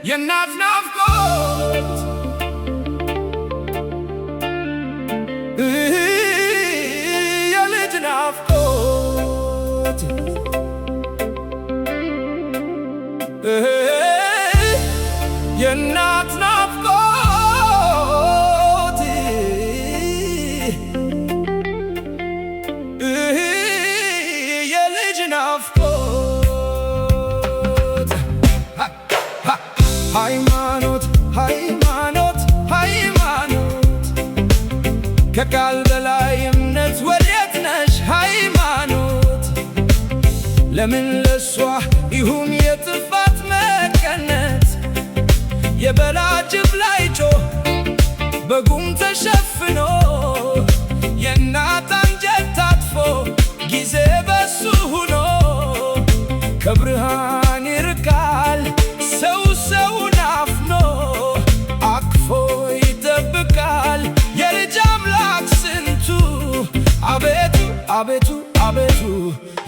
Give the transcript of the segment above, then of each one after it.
የእናት ናፍቆት የልጅ ናፍቆት የእናት ናፍቆት የልጅ ናፍቆት ሃይማኖት ሃይማኖት ሃይማኖት ከቃል በላይ እምነት ወዴት ነሽ ሃይማኖት ለምን ለሷ ይሁን የጥፋት መቀነት የበላጅብ ላይ ጮህ በጉም ተሸፍኖ የእናት አንጀት ታጥፎ ጊዜ በሱ ሁኖ ከብርሃን ይርቃል ሰው ሰውን አፍኖ አቅፎ ይጠብቃል የልጅ አምላክ ስንቱ አቤቱ አቤቱ አቤቱ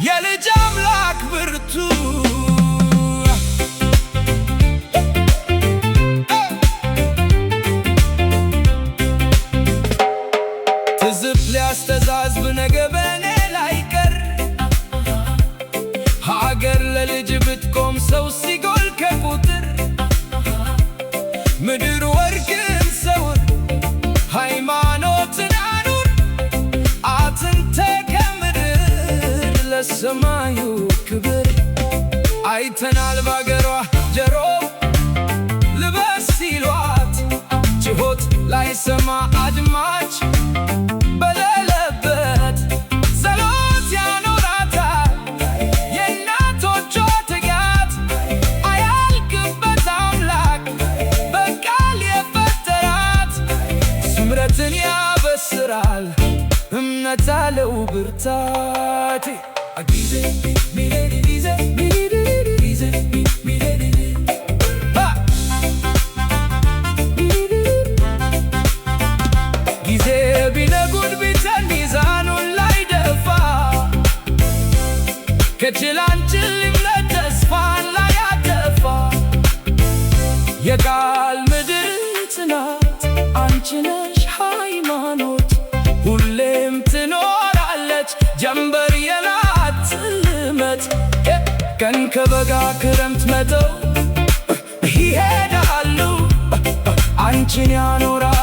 የልጅ አምላክ ብርቱ ትዝብ ሊያስተዛዝብ ነገ በኔ ላይ ቀር ሀገር ለልጅ ብትቆም ሰው ሲጎል ከቁጥር ምድር ወርቅን ሰውር ሃይማኖትን አኑር አጥንቴ ከምድር ለሰማዩ ክብር አይተናል ባገሯ ጀሮ ልበስ ሲሏት ጭሆት ላይሰማ አድማጭ በሌለበት ጸሎት ያኖራታል የእናቶቿ ትጋት አያልቅበት አምላክ በቃል የፈጠራት ስምረትን ያበስራል እምነት አለው ብርታት ጊዜ ቢነጉድ ቢተን ሚዛኑን ላይ ደፋ ከችላንችል እምነት ተስፋን ላይ ያደፋ የቃል ምድር ጽናት አንቺ ነሽ ሃይማኖት ሁሌም ትኖራለች ጀንበር የናት ጽልመት ቀን ከበጋ ክረምት መተው ይሄዳሉ አንቺን ያኖራል